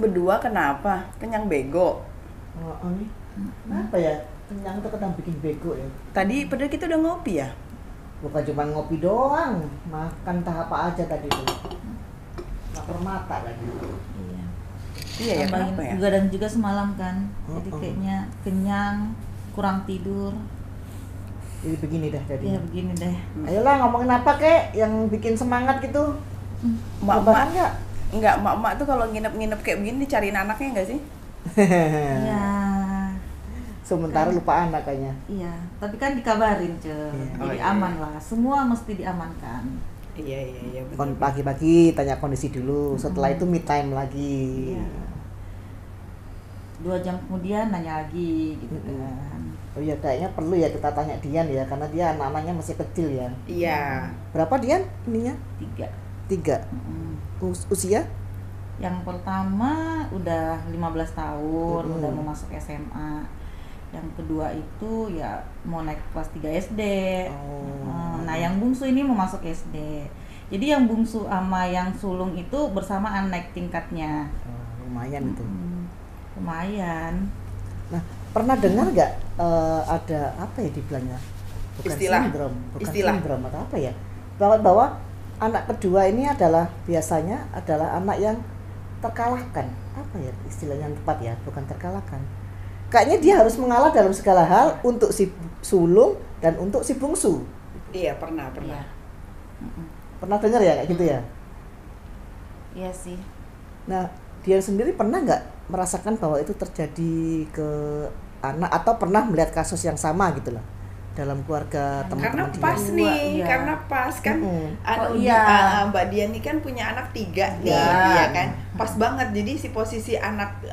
berdua kenapa? Kenyang bego. Oh, nih. Apa ya? Kenyang tuh kadang bikin bego ya. Tadi padahal kita udah ngopi ya? Bukan cuma ngopi doang, makan tahap apa aja tadi tuh. Lapar mata lagi. Iya. Iya ya, Tambahin kenapa ya? begadang juga semalam kan. Jadi Oh. kayaknya kenyang, kurang tidur. Jadi begini dah jadi. Ya begini deh. Ayolah ngomongin apa kek yang bikin semangat gitu? Mak-mak nggak? enggak, mak-mak tuh kalau nginep-nginep kayak begini dicariin anaknya enggak sih? Iya. Sementara lupa anak kayaknya. Iya, tapi kan dikabarin, Ce. Iya. Oh, Jadi iya, aman iya. lah. Semua mesti diamankan. Iya betul. Pagi-pagi tanya kondisi dulu, setelah itu me time lagi. Iya. 2 jam kemudian nanya lagi gitu kan. Oh iya, kayaknya perlu ya kita tanya Dian ya, karena dia anak-anaknya masih kecil ya. Iya. Berapa Dian ininya? 3. 3. Usia? Yang pertama udah 15 tahun, Mm-mm. udah mau masuk SMA. Yang kedua itu ya mau naik kelas 3 SD. Oh. Nah, yang bungsu ini mau masuk SD. Jadi yang bungsu sama yang sulung itu bersamaan naik tingkatnya. Oh, lumayan itu. Lumayan. Nah, pernah dengar nggak ada apa ya dibilangnya? Bukan Istilah. bukan sindrom atau apa ya? Bahwa anak kedua ini adalah biasanya adalah anak yang terkalahkan. Apa ya istilahnya yang tepat ya? Bukan terkalahkan. Kayaknya dia harus mengalah dalam segala hal untuk si sulung dan untuk si bungsu. Iya, pernah. Iya. Pernah dengar ya kayak gitu ya? Iya sih. Nah, dia sendiri pernah nggak merasakan bahwa itu terjadi ke anak atau pernah melihat kasus yang sama gitu loh dalam keluarga Karena teman-teman dia? pas nih, Iya. karena pas kan Oh, iya. Mbak Dian nih kan punya anak 3 nih, Iya. ya kan? Pas banget. Jadi si posisi anak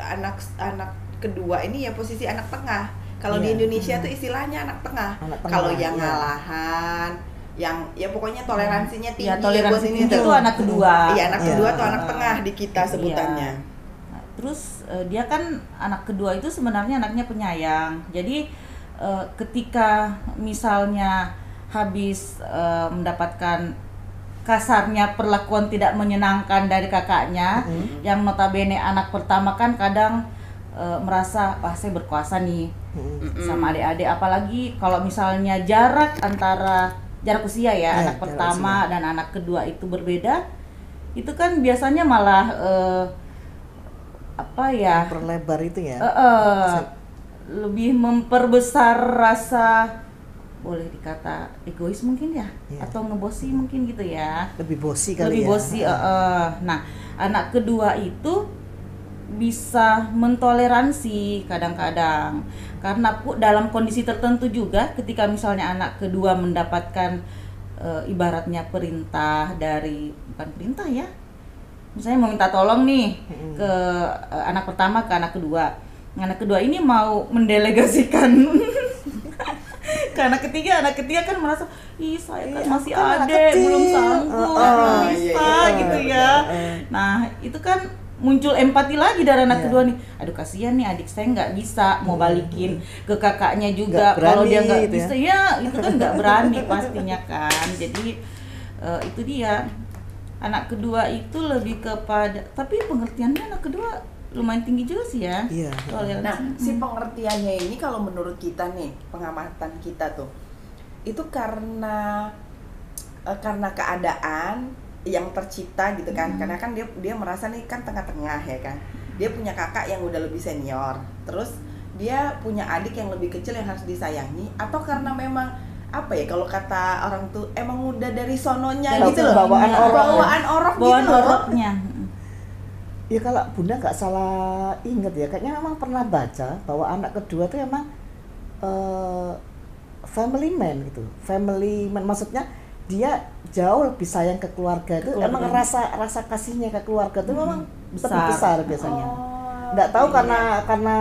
kedua ini ya posisi anak tengah. Kalau di Iya. Indonesia tuh istilahnya anak tengah. Anak tengah, Kalau yang iya. ngalahan, yang ya pokoknya toleransinya tinggi Ya, toleransi buat ini tinggi tuh. itu anak kedua. Iya, anak Iya. kedua tuh anak tengah di kita sebutannya. Iya. Nah, terus dia kan anak kedua itu sebenarnya anaknya penyayang. Jadi ketika misalnya habis mendapatkan kasarnya perlakuan tidak menyenangkan dari kakaknya, yang notabene anak pertama kan kadang merasa wah saya berkuasa nih sama adik-adik, apalagi kalau misalnya jarak usia ya, Iya, anak jarak pertama dan anak kedua itu berbeda, itu kan biasanya malah apa ya, Perlebar itu ya. lebih memperbesar rasa, boleh dikata egois mungkin ya, Iya. atau ngebosi mungkin gitu ya, Lebih bosi kali lebih ya. bosi. Nah, anak kedua itu bisa mentoleransi kadang-kadang, karena dalam kondisi tertentu juga ketika misalnya anak kedua mendapatkan ibaratnya perintah dari, bukan perintah ya, misalnya mau minta tolong nih ke anak pertama ke anak kedua. Anak kedua ini mau mendelegasikan ke anak ketiga kan merasa ih saya kan Iya, masih aku kan anak adek, kecil. belum sanggup, belum bisa gitu ya. Nah itu kan muncul empati lagi dari anak Iya. kedua nih, aduh kasihan nih adik saya nggak bisa mau balikin ke kakaknya juga, Nggak kalau dia berani nggak gitu bisa ya itu kan nggak berani pastinya kan. Jadi itu dia, anak kedua itu lebih kepada, tapi pengertiannya anak kedua lumayan tinggi juga sih ya. Iya. Toleransi. Nah, si pengertiannya ini kalau menurut kita nih, pengamatan kita tuh, itu karena keadaan yang tercipta gitu kan. Karena kan dia merasa nih kan tengah-tengah ya kan. Dia punya kakak yang udah lebih senior. Terus dia punya adik yang lebih kecil yang harus disayangi, atau karena memang apa ya, kalau kata orang tuh emang udah dari sononya Dari gitu loh. bawaan orok. Bawaan orok Bawaan gitu loh. oroknya. Ya kalau Bunda nggak salah inget ya, kayaknya memang pernah baca bahwa anak kedua tuh emang family man gitu. Family man maksudnya dia jauh lebih sayang ke keluarga itu. Keluarga. Emang rasa kasihnya ke keluarga itu memang besar. lebih besar biasanya. Oh, Nggak tahu iya. karena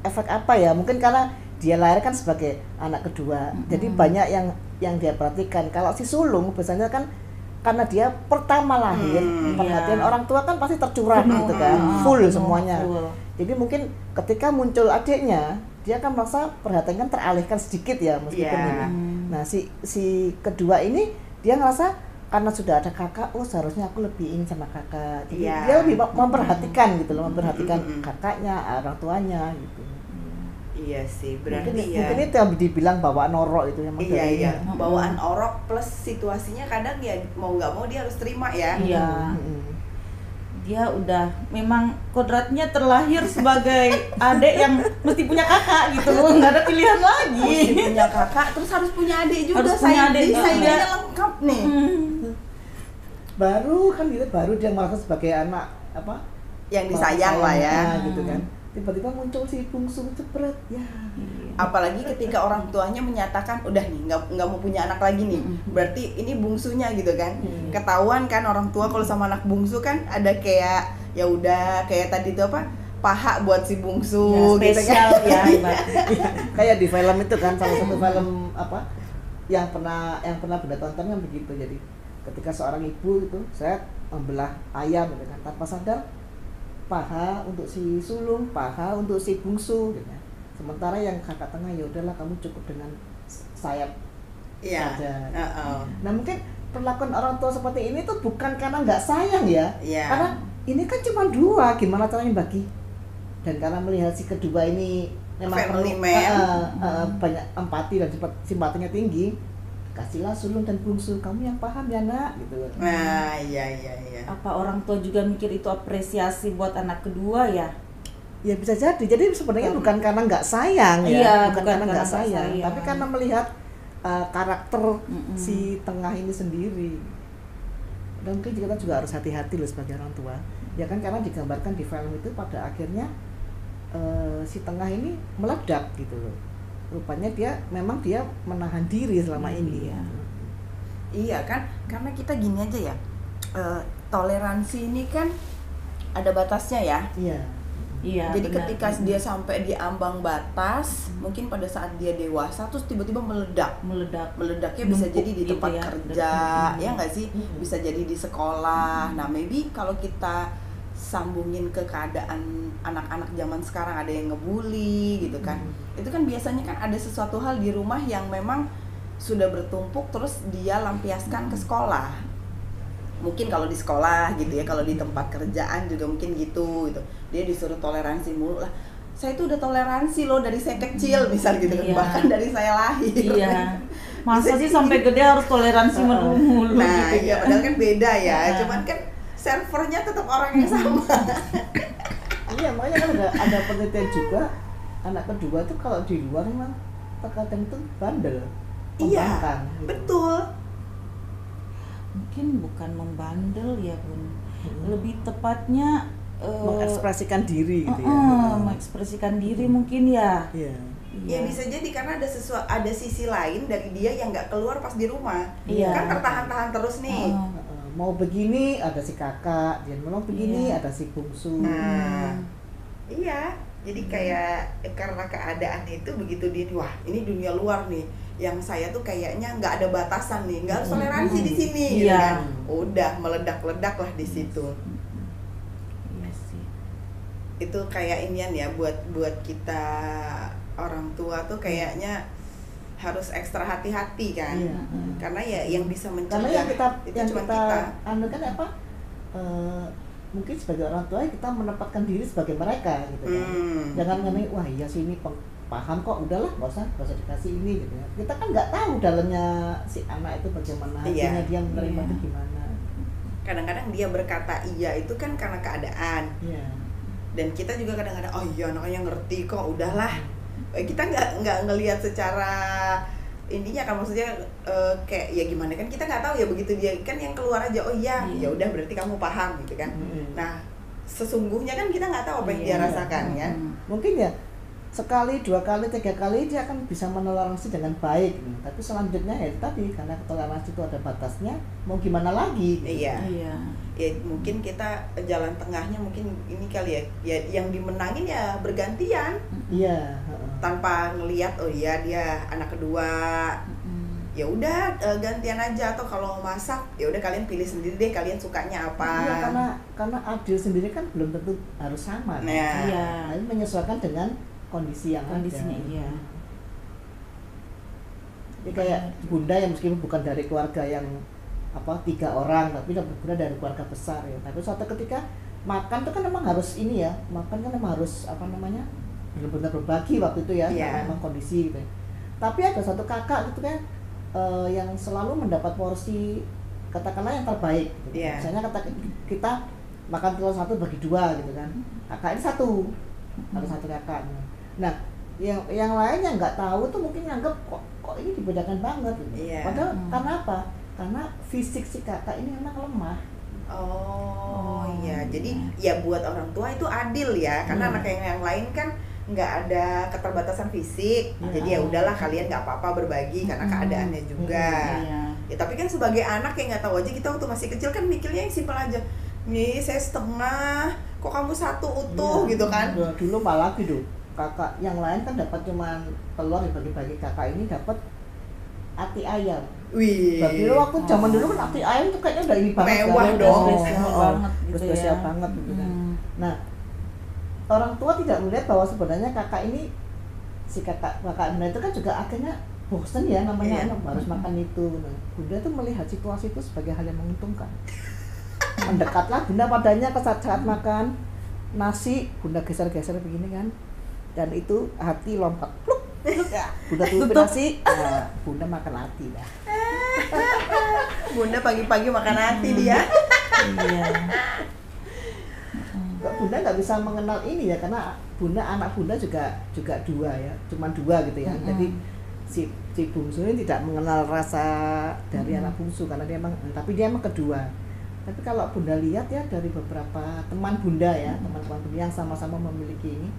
efek apa ya, mungkin karena dia lahir kan sebagai anak kedua. Jadi banyak yang dia perhatikan. Kalau si sulung biasanya kan karena dia pertama lahir, perhatian iya. orang tua kan pasti tercurah gitu kan, full semuanya. Full. Jadi mungkin ketika muncul adiknya, dia kan merasa perhatian kan teralihkan sedikit ya meskipun Iya. ini. Nah si kedua ini dia ngerasa karena sudah ada kakak, oh seharusnya aku lebih ini sama kakak. Jadi Iya. dia lebih memperhatikan gitu loh, memperhatikan Mm-mm. kakaknya, orang tuanya gitu. Iya sih, Mungkin, berarti ya. mungkin itu yang dibilang bawaan norok itu memang Iya dari iya, ini. bawaan orok plus situasinya kadang ya mau nggak mau dia harus terima ya. Iya. Mm-mm. Dia udah memang kodratnya terlahir sebagai adik yang mesti punya kakak gitu, nggak ada pilihan lagi. Mesti punya kakak, terus harus punya adik juga. Harus punya adik Jadi juga. saingannya lengkap nih. Baru kan gitu, baru dia merasa sebagai anak apa? Yang disayang lah ya. gitu kan. Tiba-tiba muncul si bungsu cepret ya. Apalagi ketika orang tuanya menyatakan udah nih nggak mau punya anak lagi nih, berarti ini bungsunya gitu kan. Ketahuan kan orang tua kalau sama anak bungsu kan ada kayak ya udah kayak tadi tuh apa, paha buat si bungsu Ya, gitu spesial kan. ya ibaratnya. Kayak di film itu kan, salah satu film apa yang pernah Bunda tonton kan begitu. Jadi ketika seorang ibu itu saya membelah ayam gitu kan, tanpa sadar paha untuk si sulung, paha untuk si bungsu gitu kan. Sementara yang kakak tengah ya udahlah kamu cukup dengan sayap Iya. saja. Heeh. Nah mungkin perlakuan orang tua seperti ini tuh bukan karena nggak sayang ya, Iya. karena ini kan cuma dua, gimana caranya bagi? Dan karena melihat si kedua ini memang Family perlu man. banyak empati dan simpatinya tinggi, kasihlah sulung dan bungsu, kamu yang paham ya nak, gitu. Nah, iya. Apa orang tua juga mikir itu apresiasi buat anak kedua ya? Ya bisa jadi sebenarnya bukan karena nggak sayang ya, Iya, bukan karena nggak sayang, sayang. tapi karena melihat karakter Mm-mm. si tengah ini sendiri. Dan mungkin kita juga harus hati-hati loh sebagai orang tua, ya kan, karena digambarkan di film itu pada akhirnya si tengah ini meledak gitu loh. Rupanya dia menahan diri selama ini. Iya. Iya kan, karena kita gini aja ya, toleransi ini kan ada batasnya ya. Iya. Iya. Jadi benar. ketika dia sampai di ambang batas, mungkin pada saat dia dewasa terus tiba-tiba meledak. Meledaknya bisa Numpuk jadi di gitu tempat ya. kerja, ya nggak sih? Mm-mm. Bisa jadi di sekolah. Nah, maybe kalau kita sambungin ke keadaan anak-anak zaman sekarang, ada yang ngebully gitu kan. Itu kan biasanya kan ada sesuatu hal di rumah yang memang sudah bertumpuk terus dia lampiaskan ke sekolah. Mungkin kalau di sekolah gitu ya, kalau di tempat kerjaan juga mungkin gitu. Dia disuruh toleransi mulu lah. Saya tuh udah toleransi loh dari saya kecil misal gitu kan, Iya. bahkan dari saya lahir. Iya. Masa sih sampai gede harus toleransi mulu Nah, gitu iya padahal kan beda ya. Nah. Cuman kan servernya tetap orang yang sama. Iya, makanya kan ada penelitian juga, anak kedua tuh kalau di luar memang terkadang tuh bandel, Iya, membangkang, gitu. betul. Mungkin bukan membandel ya Bun, lebih tepatnya mengekspresikan diri gitu ya. mengekspresikan diri mungkin ya. Iya. Ya bisa jadi karena ada sisi lain dari dia yang nggak keluar pas di rumah. Iya. Kan tertahan-tahan terus nih. Mau begini ada si kakak, dia mau begini Iya. ada si bungsu. Nah, iya. Jadi kayak karena keadaan itu begitu dia, wah ini dunia luar nih. Yang saya tuh kayaknya nggak ada batasan nih, nggak harus toleransi di sini, gitu Iya. kan. Udah meledak-ledak lah di situ. Iya sih. Itu kayak inian ya buat kita orang tua tuh kayaknya harus ekstra hati-hati kan. Iya. Karena ya yang bisa Karena mencegah yang itu cuma kita kita. anu kan apa? Mungkin sebagai orang tua kita menempatkan diri sebagai mereka gitu kan. Jangan mengenai wah iya sih ini paham kok, udahlah nggak usah dikasih ini gitu ya. Kita kan nggak tahu dalamnya si anak itu bagaimana, Iya. hatinya dia menerima Iya. itu gimana. Kadang-kadang dia berkata iya itu kan karena keadaan. Iya. Dan kita juga kadang-kadang oh iya anaknya ngerti kok, udahlah. Kita nggak ngelihat secara intinya kan, maksudnya kayak ya gimana kan kita nggak tahu ya, begitu dia kan yang keluar aja oh iya ya udah berarti kamu paham gitu kan. Nah sesungguhnya kan kita nggak tahu apa yang dia Iya. rasakan kan. Mungkin ya sekali, 2 kali, 3 kali dia akan bisa menoleransi dengan baik, tapi selanjutnya ya tadi karena toleransi itu ada batasnya, mau gimana lagi? Iya. Iya. Ya mungkin kita jalan tengahnya mungkin ini kali ya yang dimenangin ya bergantian Iya. heeh. tanpa ngelihat oh iya dia anak kedua, ya udah gantian aja, atau kalau masak ya udah kalian pilih sendiri deh kalian sukanya apa. Iya, karena adil sendiri kan belum tentu harus sama. kan? Nah. Iya. Tapi menyesuaikan dengan kondisi yang Kondisinya ada. iya. Jadi kayak bunda yang meskipun bukan dari keluarga yang 3 orang tapi berguna dari keluarga besar ya. Tapi suatu ketika makan tuh kan memang harus ini ya, makan kan memang harus benar-benar berbagi waktu itu ya, karena memang kondisi gitu ya. Tapi ada satu kakak gitu kan yang selalu mendapat porsi katakanlah yang terbaik gitu. Misalnya kita makan telur 1 bagi 2 gitu kan, kakak ini ada satu kakak. Nah yang lainnya nggak tahu tuh mungkin nganggap kok ini dibedakan banget gitu. Padahal karena apa? Karena fisik si kakak ini memang lemah. Iya, jadi ya buat orang tua itu adil ya, karena anak yang lain kan nggak ada keterbatasan fisik, jadi ya udahlah kalian nggak apa-apa berbagi karena keadaannya juga. Ya tapi kan sebagai anak yang nggak tahu aja, kita waktu masih kecil kan mikirnya yang simpel aja, nih saya setengah, kok kamu 1 utuh gitu kan? Dulu malah gitu, kakak yang lain kan dapat cuman telur dibagi-bagi, kakak ini dapat ati ayam. Wih. Berarti waktu zaman dulu kan ati ayam tuh kayaknya udah ini banget, mewah dong, spesial banget gitu kan. Nah, orang tua tidak melihat bahwa sebenarnya kakak ini, si kakak bunda itu kan juga akhirnya bosen ya namanya, harus makan itu. Nah, bunda tuh melihat situasi itu sebagai hal yang menguntungkan. Mendekatlah bunda padanya ke saat makan nasi, bunda geser-geser begini kan, dan itu hati lompat pluk. Bunda tutup nasi, bunda makan hati dah. Bunda pagi-pagi makan hati dia. Iya. Bunda nggak bisa mengenal ini ya, karena anak bunda juga 2 ya, cuma 2 gitu ya. Jadi si bungsu ini tidak mengenal rasa dari anak bungsu karena dia tapi dia emang kedua. Tapi kalau bunda lihat ya dari beberapa teman bunda ya, teman-teman bunda yang sama-sama memiliki ini,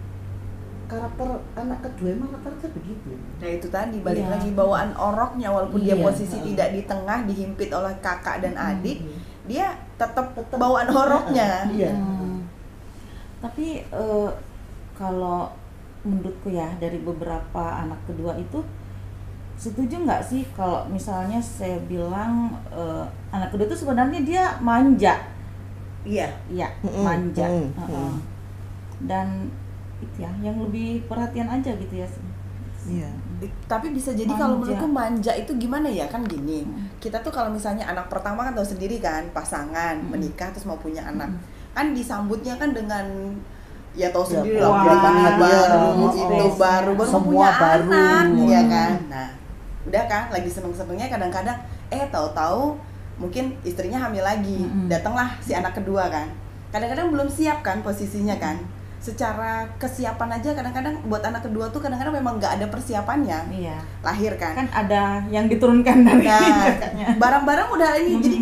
karakter anak kedua emang rata-rata begitu. Nah itu tadi balik lagi bawaan oroknya, walaupun dia posisi tidak di tengah dihimpit oleh kakak dan adik, dia tetap bawaan oroknya. Tapi kalau menurutku ya dari beberapa anak kedua itu, setuju nggak sih kalau misalnya saya bilang anak kedua itu sebenarnya dia manja? Iya, manja. Dan itu ya yang lebih perhatian aja gitu ya. Iya. Tapi bisa jadi kalau menurutku manja itu gimana ya, kan gini. Kita tuh kalau misalnya anak pertama kan tahu sendiri kan, pasangan menikah terus mau punya anak. Kan disambutnya kan dengan ya tahu sendiri lah, anak baru, itu baru semua punya baru, anak, ya kan. Nah, udah kan lagi seneng-senengnya kadang-kadang tahu-tahu mungkin istrinya hamil lagi. Datanglah si anak kedua kan. Kadang-kadang belum siap kan posisinya kan. Secara kesiapan aja kadang-kadang buat anak kedua tuh kadang-kadang memang nggak ada persiapannya. Lahir kan ada yang diturunkan dari barang-barang udah ini, jadi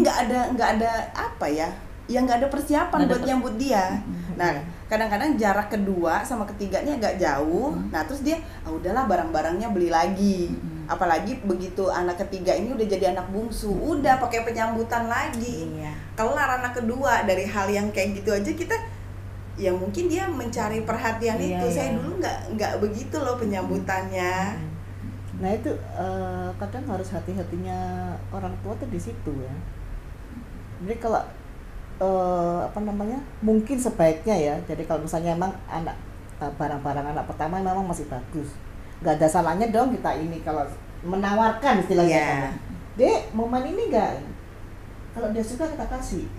nggak ada apa ya nggak ada persiapan buat nyambut dia. Nah kadang-kadang jarak kedua sama ketiganya agak jauh. Nah terus dia udahlah barang-barangnya beli lagi. Apalagi begitu anak ketiga ini udah jadi anak bungsu, udah pakai penyambutan lagi. Kelar anak kedua, dari hal yang kayak gitu aja kita ya mungkin dia mencari perhatian itu. Saya dulu nggak begitu loh penyambutannya. Nah itu kadang harus hati-hatinya orang tua tuh di situ ya. Jadi kalau mungkin sebaiknya ya. Jadi kalau misalnya emang barang-barang anak pertama memang masih bagus, nggak ada salahnya dong kita ini kalau menawarkan istilahnya. Dek mau main ini nggak? Kalau dia suka kita kasih.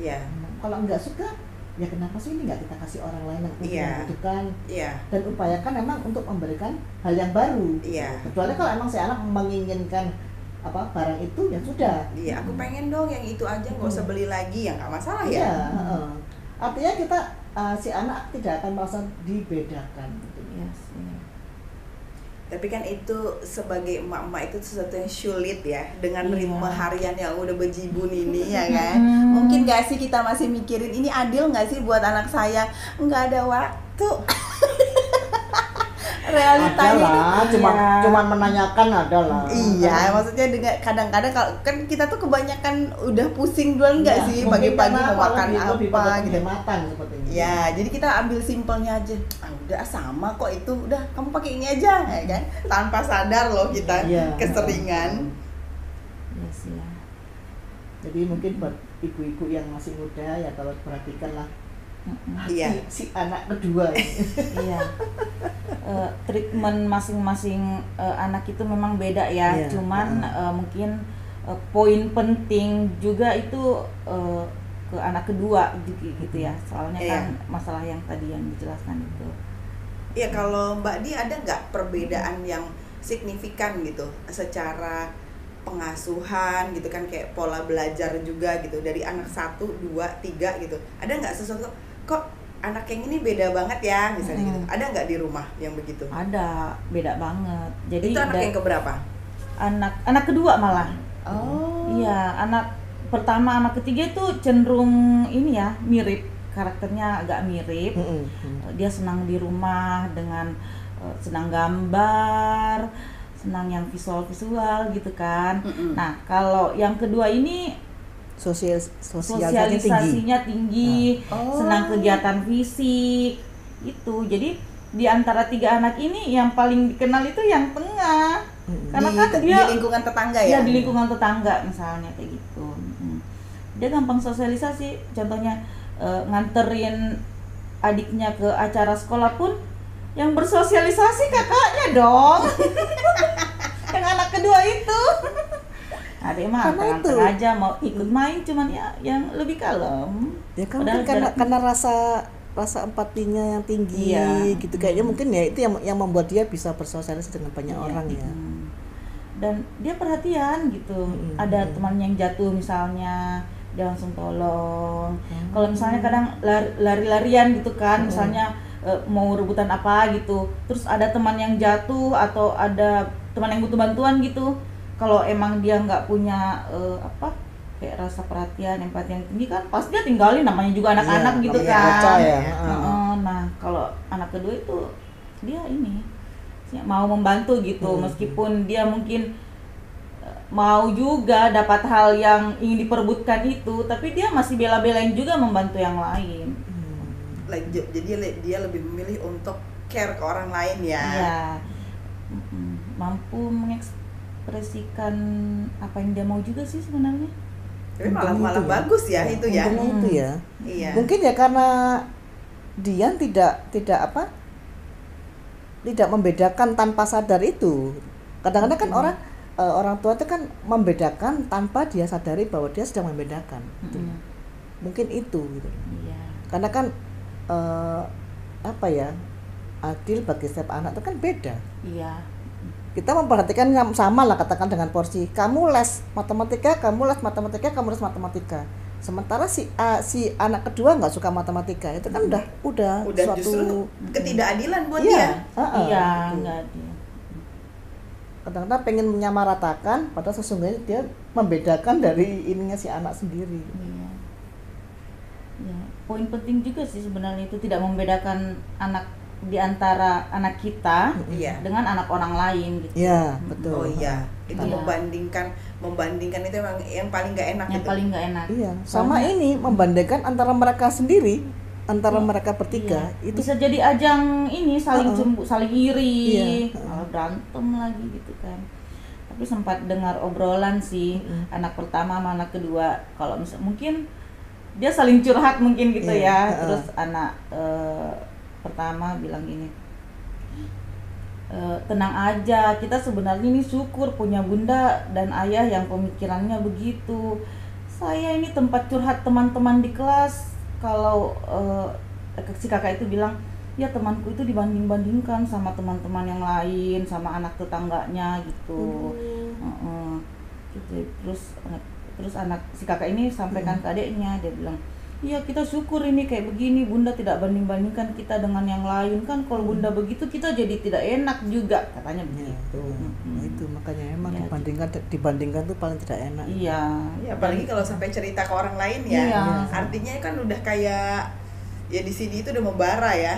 Kalau nggak suka ya kenapa sih ini nggak kita kasih orang lain yang membutuhkan, dan upayakan memang untuk memberikan hal yang baru. Kecuali kalau emang si anak menginginkan barang itu ya sudah. Aku pengen dong yang itu aja, nggak usah beli lagi, ya nggak masalah ya. Artinya kita si anak tidak akan merasa dibedakan. Tapi kan itu sebagai emak-emak itu sesuatu yang sulit ya, dengan ritme harian yang udah bejibun ini ya kan. Mungkin gak sih kita masih mikirin ini adil gak sih buat anak saya, nggak ada waktu. Realitanya cuma menanyakan adalah. Maksudnya dengan kadang-kadang kalau kan kita tuh kebanyakan udah pusing duluan nggak sih pagi-pagi mau makan apa gitu. Ya, jadi kita ambil simpelnya aja. Udah sama kok itu, udah kamu pakai ini aja, ya kan? Tanpa sadar loh kita keseringan. Jadi mungkin buat ibu-ibu yang masih muda ya kalau perhatikanlah si anak kedua ini. Treatment masing-masing anak itu memang beda ya. Cuman mungkin poin penting juga itu ke anak kedua gitu ya, soalnya Iya. kan masalah yang tadi yang dijelaskan itu. Iya, kalau Mbak Di ada nggak perbedaan yang signifikan gitu secara pengasuhan gitu kan, kayak pola belajar juga gitu dari anak 1, 2, 3 gitu. Ada nggak sesuatu kok anak yang ini beda banget ya misalnya gitu? Ada nggak di rumah yang begitu? Ada, beda banget. Jadi Itu anak yang keberapa? anak kedua malah. Oh. Iya, anak pertama sama ketiga itu cenderung ini ya, mirip, karakternya agak mirip. Dia senang di rumah dengan senang gambar, senang yang visual gitu kan. Nah, kalau yang kedua ini Sosialisasinya tinggi. sosialisasinya tinggi, Oh. senang kegiatan fisik itu. Jadi di antara 3 anak ini yang paling dikenal itu yang tengah. Karena kan di dia lingkungan tetangga ya ya? di lingkungan tetangga misalnya kayak gitu. Dia gampang sosialisasi. Contohnya nganterin adiknya ke acara sekolah pun yang bersosialisasi kakaknya dong. Yang anak kedua itu. Adik mah Karena itu. tengah-tengah aja mau ikut main, cuman ya yang lebih kalem. Ya kan Padahal mungkin jarak- karena rasa empatinya yang tinggi Iya. gitu, kayaknya mungkin ya itu yang membuat dia bisa bersosialisasi dengan banyak Iya. orang ya. Dan dia perhatian gitu. Ada temannya yang jatuh misalnya, dia langsung tolong. Kalau misalnya kadang lari-larian gitu kan, misalnya mau rebutan apa gitu, terus ada teman yang jatuh atau ada teman yang butuh bantuan gitu, kalau emang dia nggak punya kayak rasa perhatian, empati yang tinggi kan, pasti dia tinggalin, namanya juga anak-anak Iya, gitu namanya kan. bocah ya. Nah, kalau anak kedua itu dia ini mau membantu gitu, meskipun dia mungkin mau juga dapat hal yang ingin diperebutkan itu, tapi dia masih bela-belain juga membantu yang lain. Jadi dia lebih memilih untuk care ke orang lain ya. Iya. Mampu mengekspresikan apa yang dia mau juga sih sebenarnya. Tapi malah Untungnya itu ya. bagus ya itu ya. Untungnya itu ya. Iya. Mungkin ya karena Dian tidak membedakan tanpa sadar itu. Kadang-kadang kan orang tua itu kan membedakan tanpa dia sadari bahwa dia sedang membedakan. Gitu. Mungkin itu gitu. Iya. Karena kan adil bagi setiap anak itu kan beda. Iya. Kita memperhatikan yang sama lah, katakan dengan porsi. Kamu les matematika, kamu les matematika, kamu les matematika. Sementara si anak kedua nggak suka matematika, itu kan udah suatu justru ketidakadilan buat iya, dia. Iya, gitu. enggak dia. Kadang-kadang pengen menyamaratakan, padahal sesungguhnya dia membedakan dari ininya si anak sendiri. Iya. Ya, poin penting juga sih sebenarnya itu tidak membedakan anak di antara anak kita Iya. dengan anak orang lain gitu. Iya, betul. Oh iya, itu Iya. membandingkan itu emang yang paling nggak enak Yang itu. paling nggak enak. Iya, sama ini membandingkan antara mereka sendiri, antara mereka bertiga, Iya. itu Bisa jadi ajang ini saling saling iri, Iya. malah berantem lagi gitu kan. Tapi sempat dengar obrolan sih anak pertama sama anak kedua, kalau mungkin dia saling curhat mungkin gitu Iya. ya. Terus anak pertama bilang gini, tenang aja, kita sebenarnya ini syukur punya bunda dan ayah yang pemikirannya begitu. Saya ini tempat curhat teman-teman di kelas. Kalau si kakak itu bilang, ya temanku itu dibanding-bandingkan sama teman-teman yang lain, sama anak tetangganya gitu. Gitu. Terus anak si kakak ini sampaikan ke adiknya, dia bilang, iya kita syukur ini kayak begini, bunda tidak banding-bandingkan kita dengan yang lain kan, kalau bunda begitu kita jadi tidak enak juga, katanya begitu. Nah, itu makanya emang Iya. dibandingkan tuh paling tidak enak. Iya. Ya, apalagi kalau sampai cerita ke orang lain ya. Iya. Artinya kan udah kayak ya di sini itu udah membara ya.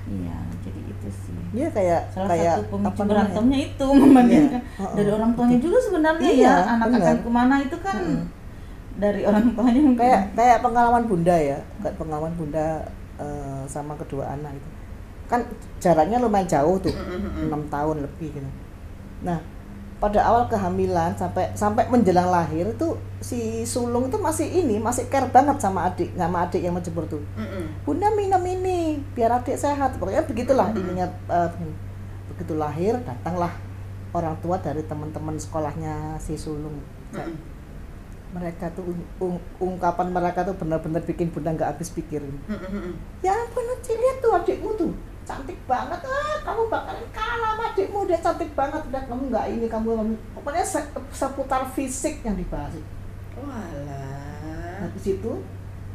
Iya, jadi itu sih. Iya kayak Salah kayak satu pemicu apa namanya? berantemnya itu membandingkan Iya. dari orang tuanya juga sebenarnya Iya, ya, anak benar. akan kemana itu kan dari orang tuanya mungkin. Kayak pengalaman bunda ya, kayak pengalaman bunda sama kedua anak itu kan jaraknya lumayan jauh tuh, 6 tahun lebih gitu. Nah pada awal kehamilan sampai menjelang lahir itu si sulung itu masih care banget sama adik yang menjemur tuh. Bunda minum ini biar adik sehat, pokoknya begitulah ininya. Begitu lahir datanglah orang tua dari teman-teman sekolahnya si sulung. Mm-mm. Mereka tuh ungkapan mereka tuh benar-benar bikin bunda nggak habis pikirin. Mm-mm. Ya ampun, Uci, lihat tuh adikmu tuh cantik banget, kamu bakalan kalah sama adikmu, dia cantik banget, udah kamu nggak ini, kamu pokoknya seputar fisik yang dibahas. Walah. Nah di situ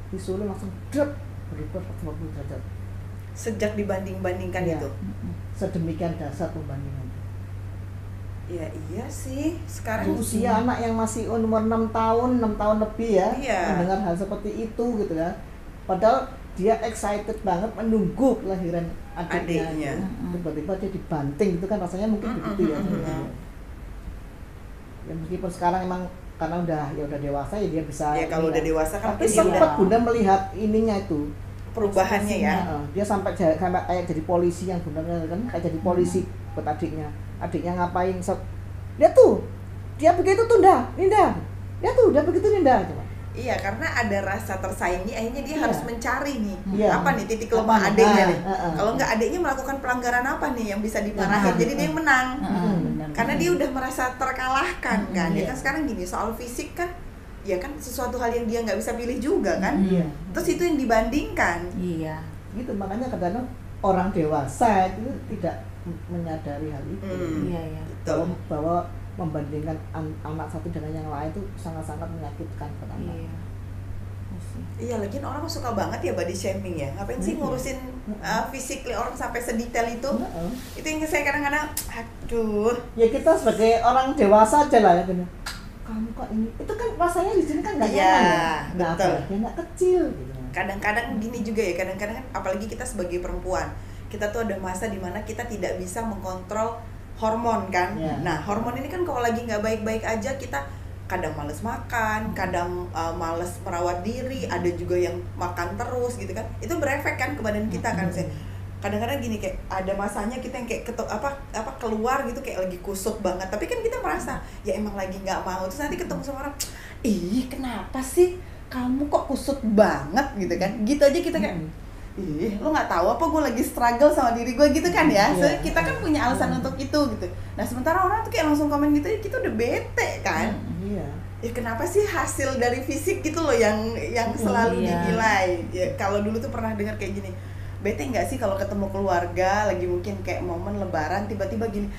di Solo langsung drop berubah 180 derajat. Sejak dibanding-bandingkan Iya. itu. Sedemikian dasar pembandingan. Ya iya sih, sekarang Usia anak yang masih umur 6 tahun lebih ya, Iya. mendengar hal seperti itu gitu ya. Padahal dia excited banget menunggu kelahiran adiknya. Adiknya. Tiba-tiba dia dibanting itu kan rasanya mungkin begitu ya. Ya meskipun sekarang emang karena udah dewasa ya dia bisa. Ya kalau udah dewasa kan Tapi mungkin dia sempat udah Bunda melihat ininya itu. perubahannya ya. Dia sampai kayak jadi polisi yang benar kan kayak jadi polisi buat adiknya. Adiknya ngapain? Dia tuh dia begitu tuh Ninda. Dia tuh udah begitu Ninda coba. Iya, karena ada rasa tersaingi, akhirnya dia Iya. harus mencari nih Iya. apa nih titik Apa lemah nih? adiknya nih. Kalau Kalau nggak adiknya melakukan pelanggaran apa nih yang bisa dimarahin, jadi dia yang menang. Benar. Karena dia udah merasa terkalahkan kan. Ya Iya. kan sekarang gini, soal fisik kan ya kan sesuatu hal yang dia nggak bisa pilih juga kan. Iya. Terus itu yang dibandingkan. Iya. Gitu makanya kadang-kadang orang dewasa itu tidak menyadari hal itu. Iya, iya. Betul. bahwa membandingkan anak satu dengan yang lain itu sangat-sangat menyakitkan pada anak. Iya. Iya, lagian orang suka banget ya body shaming ya. Ngapain sih ngurusin physically orang sampai sedetail itu? Heeh. Itu yang saya kadang-kadang, aduh. Ya kita sebagai orang dewasa aja lah ya gini. Kamu kok ini? Itu kan rasanya di sini kan nggak Iya, nyaman ya. Nggak betul. apalagi anak kecil gitu. Kadang-kadang gini juga ya, kadang-kadang kan apalagi kita sebagai perempuan, kita tuh ada masa dimana kita tidak bisa mengkontrol hormon kan. Iya. Nah, hormon ini kan kalau lagi nggak baik-baik aja kita kadang males makan, kadang males merawat diri, ada juga yang makan terus gitu kan. Itu berefek kan ke badan kita kan. Misalnya, kadang-kadang gini kayak ada masanya kita yang kayak keluar gitu kayak lagi kusut banget, tapi kan kita merasa ya emang lagi nggak mau. Terus nanti ketemu sama orang, ih kenapa sih kamu kok kusut banget gitu kan, gitu aja kita kayak ih lo nggak tahu apa gue lagi struggle sama diri gue gitu kan ya. So, kita kan punya alasan untuk itu gitu. Nah sementara orang tuh kayak langsung komen gitu, kita udah bete kan. Iya. Ya kenapa sih hasil dari fisik gitu loh yang selalu Iya. dinilai. Ya kalau dulu tuh pernah dengar kayak gini, bete nggak sih kalau ketemu keluarga lagi mungkin kayak momen lebaran tiba-tiba gini,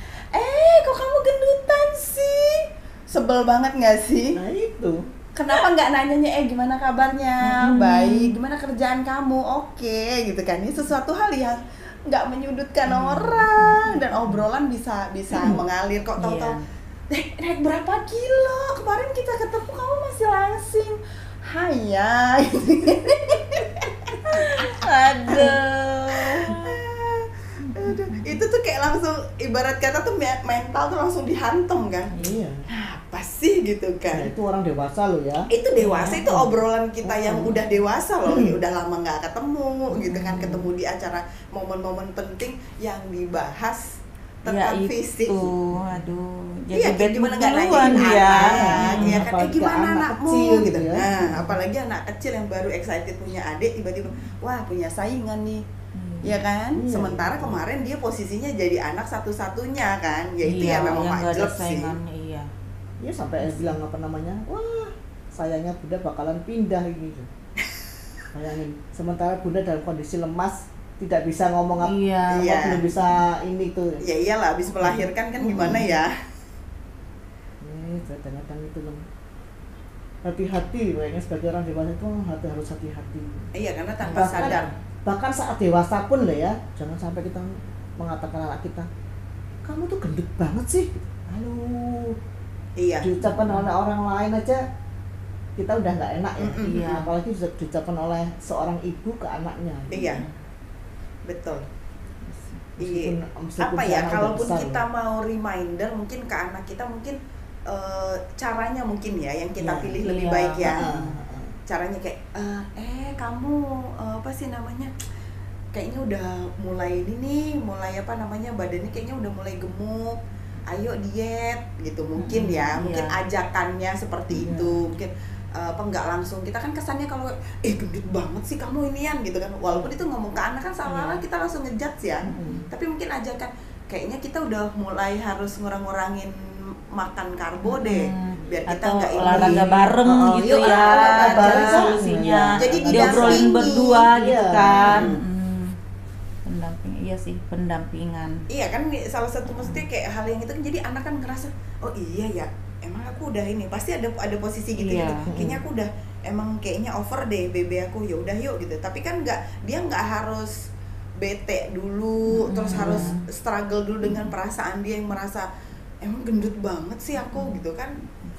kok kamu gendutan sih, sebel banget nggak sih? Nah itu. Kenapa nggak nanyanya gimana kabarnya, baik, gimana kerjaan kamu, oke gitu kan. Ini sesuatu hal yang nggak menyudutkan orang dan obrolan bisa mengalir. Kok tahu-tahu naik berapa kilo, kemarin kita ketemu kamu masih langsing, haya aduh, itu tuh kayak langsung ibarat kata tuh mental tuh langsung dihantam kan. Iya. Apa sih gitu kan. Nah, itu orang dewasa loh ya. Itu dewasa, itu obrolan kita yang udah dewasa loh, ya udah lama nggak ketemu gitu kan, ketemu di acara momen-momen penting yang dibahas tentang fisik. Aduh, Iya, jadi bad gimana mood nggak duluan nanyain dia. anak, ya kan, Apalagi gimana anak anakmu kecil gitu. gitu ya. Nah, apalagi anak kecil yang baru excited punya adik, tiba-tiba, wah punya saingan nih, ya kan. Iya. Sementara kemarin dia posisinya jadi anak satu-satunya kan, ya itu Iya, ya memang yang nggak ada majlep sih. saingannya, iya. Iya sampai bilang apa namanya, wah sayangnya Bunda bakalan pindah gitu. Bayangin, sementara Bunda dalam kondisi lemas, tidak bisa ngomong apa, Iya. belum bisa ini tuh. Ya iyalah, habis melahirkan kan gimana ya. Kadang-kadang itu loh. Hati-hati, kayaknya sebagai orang dewasa itu harus hati-hati. Iya, karena tanpa sadar. Bahkan saat dewasa pun lah ya, jangan sampai kita mengatakan anak kita, kamu tuh gendut banget sih. Halo. Iya. Diucapkan oleh orang lain aja kita udah nggak enak ya. Iya. Apalagi diucapkan oleh seorang ibu ke anaknya. Iya. Betul. Meskipun Apa si ya, anak udah kalaupun besar kita loh. mau reminder mungkin ke anak kita, mungkin caranya mungkin ya yang kita Iya. pilih lebih Iya. baik ya. Heeh. Caranya kayak kamu apa sih namanya, kayaknya udah mulai ini nih, mulai apa namanya, badannya kayaknya udah mulai gemuk, ayo diet gitu mungkin ya. Mungkin Iya. ajakannya seperti Iya. itu. Mungkin apa enggak langsung, kita kan kesannya kalau gendut banget sih kamu inian gitu kan, walaupun itu ngomong ke anak kan seolah-olah kita langsung ngejudge ya. Tapi mungkin ajakan, kayaknya kita udah mulai harus ngurang-ngurangin makan karbo deh, biar kita atau nggak ini. olahraga bareng gitu yuk, ya, olahraga ada bareng. solusinya. Jadi diobrolin didampingi. berdua gitu Iya. kan. Pendamping, iya sih, pendampingan. Iya kan, salah satu mesti kayak hal yang itu kan, jadi anak kan ngerasa oh iya ya, emang aku udah ini, pasti ada posisi gitu Iya. gitu. Kayaknya aku udah emang kayaknya over deh BB aku, ya udah yuk gitu. Tapi kan dia nggak harus bete dulu, terus harus struggle dulu dengan perasaan dia yang merasa emang gendut banget sih aku gitu kan.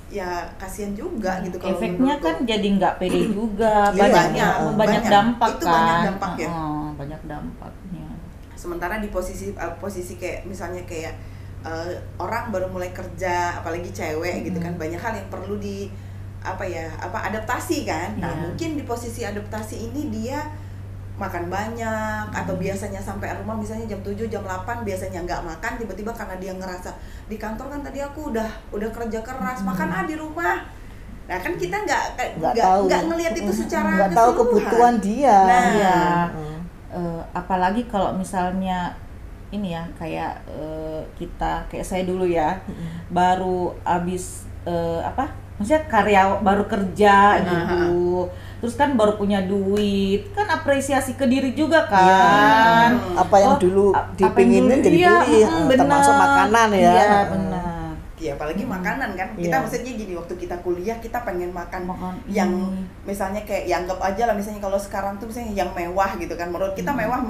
Ya kasihan juga gitu kalau Efeknya menurutku. kan jadi nggak pede juga, Iya, banyak banyak. dampak Itu kan. banyak dampak ya. Banyak dampaknya. Sementara di posisi kayak misalnya kayak orang baru mulai kerja, apalagi cewek gitu kan, banyak hal yang perlu adaptasi kan. Nah, Iya. mungkin di posisi adaptasi ini dia makan banyak, atau biasanya sampai rumah misalnya jam 7, jam 8 biasanya nggak makan, tiba-tiba karena dia ngerasa di kantor kan tadi aku udah kerja keras, makan di rumah. Nah, kan kita nggak ngelihat itu secara nggak tahu kebutuhan dia. Nah, Iya. Apalagi kalau misalnya ini ya, kayak kita, kayak saya dulu ya, baru habis maksudnya baru kerja gitu, terus kan baru punya duit, kan apresiasi ke diri juga kan. Apa yang dulu dipinginin jadi iya, beli, termasuk makanan ya. Iya, benar. Ya apalagi makanan kan, kita Iya. maksudnya gini, waktu kita kuliah kita pengen makan Yang yang misalnya kayak, ya anggap aja lah misalnya kalau sekarang tuh misalnya yang mewah gitu kan, menurut kita mewah,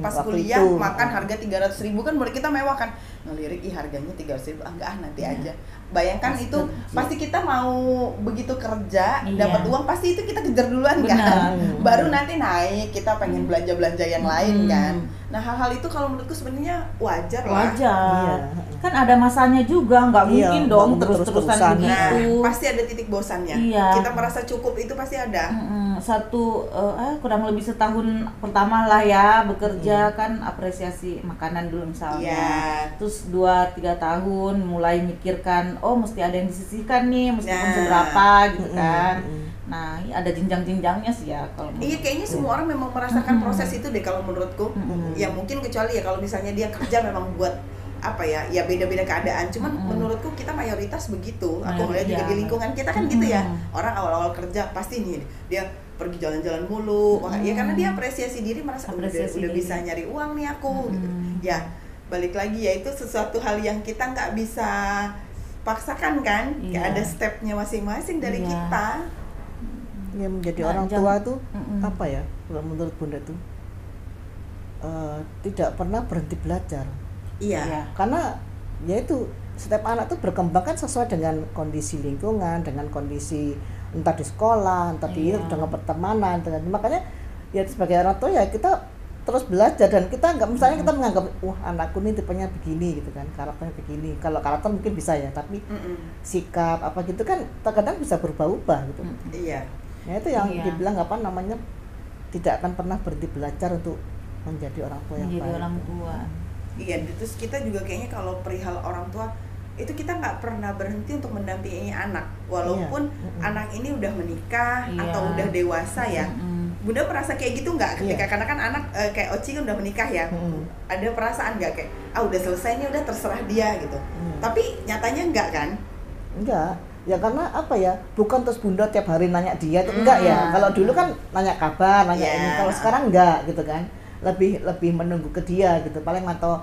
pas waktu kuliah itu. makan harga 300.000 kan menurut kita mewah kan, ngelirik harganya 300.000, enggak nanti aja. Bayangkan itu pasti kita mau begitu kerja, Iya. dapat uang pasti itu kita kejar duluan Benar. kan, baru nanti naik kita pengen belanja yang lain kan. Nah hal-hal itu kalau menurutku sebenarnya wajar lah. wajar. Iya. Kan ada masanya juga, nggak Iya, mungkin dong nggak terus-terusan terus-terusan. begitu. Nah, pasti ada titik bosannya. Iya. Kita merasa cukup itu pasti ada. Kurang lebih setahun pertama lah ya bekerja, kan apresiasi makanan dulu misalnya. Iya. Terus 2-3 tahun mulai mikirkan, oh mesti ada yang disisihkan nih, meskipun Nah. seberapa gitu kan. Nah, ada jenjang-jenjangnya sih ya kalau Iya, kayaknya semua orang memang merasakan proses itu deh kalau menurutku. Ya mungkin kecuali ya kalau misalnya dia kerja memang buat ya beda-beda keadaan. Cuman menurutku kita mayoritas begitu. Aku ngeliat juga Iya. di lingkungan kita kan gitu ya. Orang awal-awal kerja pasti nih dia pergi jalan-jalan mulu. Ya karena dia apresiasi diri, merasa Apresiasi udah diri. bisa nyari uang nih aku gitu. Ya, balik lagi ya itu sesuatu hal yang kita nggak bisa paksakan kan. Kayak Iya. ada stepnya masing-masing dari Iya. kita. Ya menjadi Nah, orang jam- tua tuh Mm-mm. apa ya? Kalau menurut Bunda tuh tidak pernah berhenti belajar. Iya. Karena ya itu setiap anak tuh berkembang kan sesuai dengan kondisi lingkungan, dengan kondisi entah di sekolah, entah di Iya. dengan pertemanan, makanya ya sebagai orang tua ya kita terus belajar, dan kita nggak, misalnya kita menganggap wah anakku nih tipenya begini gitu kan, karakternya begini. Kalau karakter mungkin bisa ya, tapi sikap apa gitu kan terkadang bisa berubah-ubah gitu. Iya. Ya itu yang Iya. dibilang tidak akan pernah berhenti belajar untuk menjadi orang tua yang menjadi baik. orang tua. Iya, terus kita juga kayaknya kalau perihal orang tua itu kita nggak pernah berhenti untuk mendampingi anak, walaupun anak ini udah menikah Iya. atau udah dewasa ya. Bunda merasa kayak gitu nggak ketika, Iya. karena kan anak kayak Oci kan udah menikah ya, ada perasaan nggak kayak udah selesai nih, udah terserah dia gitu. Tapi nyatanya enggak kan? Enggak, ya karena apa ya, bukan terus Bunda tiap hari nanya dia tuh, enggak ya. Kalau dulu kan nanya kabar, nanya Iya. ini, kalau sekarang enggak gitu kan. Lebih menunggu ke dia gitu, paling mantau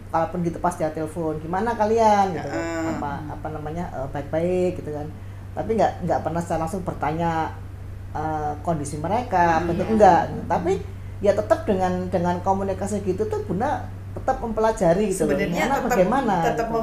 kalaupun gitu pas dia telepon, gimana kalian gitu kan. Apa namanya, baik-baik gitu kan. Tapi enggak pernah secara langsung bertanya kondisi mereka, betul enggak. Tapi ya tetap dengan komunikasi gitu tuh Bunda tetap mempelajari gitu. Sebenarnya Gimana, bagaimana tetap gitu.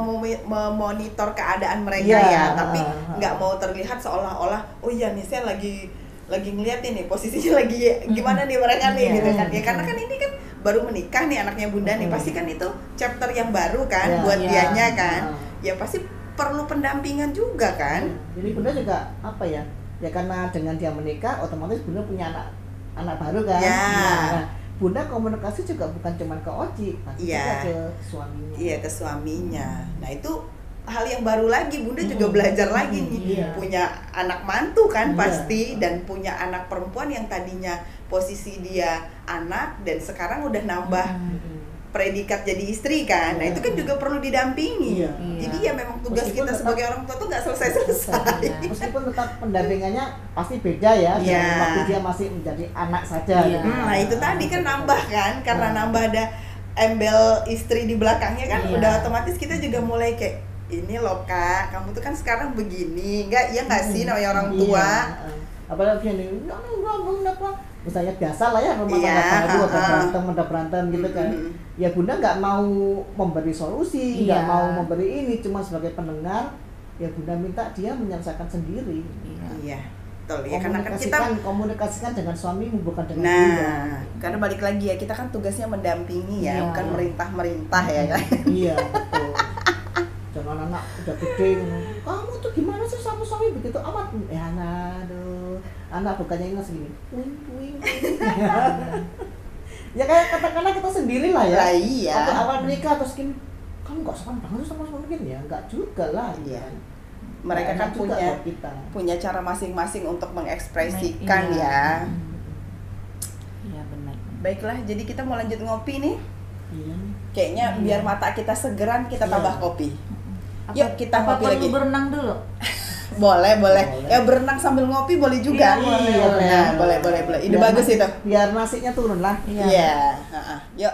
memonitor keadaan mereka Iya, ya, tapi nggak mau terlihat seolah-olah oh iya nih saya lagi ngeliatin nih posisinya lagi gimana nih mereka nih gitu kan ya, karena kan ini kan baru menikah nih anaknya Bunda nih, pasti kan itu chapter yang baru kan Iya, buat iya. dianya kan, ya pasti perlu pendampingan juga kan. Jadi Bunda juga apa ya? Ya karena dengan dia menikah, otomatis Bunda punya anak baru kan. Ya. Nah, Bunda komunikasi juga bukan cuma ke Oci, tapi Iya. juga ke suaminya. Iya, ke suaminya. Nah itu hal yang baru lagi, Bunda juga belajar lagi nih. Iya. Punya anak mantu kan Iya. pasti, dan punya anak perempuan yang tadinya posisi dia anak dan sekarang udah nambah predikat jadi istri kan. Nah, Iya. itu kan juga perlu didampingi. Iya. Jadi ya memang tugas Meskipun kita tetap- sebagai orang tua tuh nggak selesai-selesai. Iya. Meskipun tetap pendampingannya pasti beda ya, Iya. dengan waktu dia masih menjadi anak saja. Iya. gitu. Nah, itu tadi kan nambah kan, karena Nah. nambah ada embel istri di belakangnya kan, Iya. udah otomatis kita juga mulai kayak, ini loh kak, kamu tuh kan sekarang begini, nggak sih namanya orang tua. Iya. Apalagi ini, apa? Misalnya biasa lah ya rumah Iya, tangga itu ha-ha. ada berantem gitu kan. Mm-mm. Ya bunda nggak mau memberi solusi, nggak Iya. mau memberi ini, cuma sebagai pendengar. Ya bunda minta dia menyelesaikan sendiri. Iya. Iya, betul ya, karena kan kita Komunikasikan dengan suamimu bukan dengan bunda. nah, karena balik lagi ya, kita kan tugasnya mendampingi ya, Iya. bukan merintah-merintah ya kan. Iya betul. Jangan anak udah gede, kamu tuh gimana sih sama suami begitu amat? Ya aduh, anak bukannya ingat segini, puing. Ya kayak katakanlah kita sendiri lah ya. Lah iya. Waktu awal menikah terus gini, kamu nggak sopan banget sama suami kan ya? Nggak juga lah. Iya. kan. Mereka Nggak kan enak juga punya buat kita. punya cara masing-masing untuk mengekspresikan Iya. ya. Iya benar. Baiklah, jadi kita mau lanjut ngopi nih. Iya. Kayaknya biar mata kita segeran, kita Iya. tambah kopi. Yuk kita apa ngopi perlu lagi. berenang dulu? Boleh. Boleh. Ya berenang sambil ngopi boleh juga. Iya, Nah, boleh. Ide Biar bagus nasi- itu. Biar nasinya turun lah. Iya. Ha-ha. Yuk.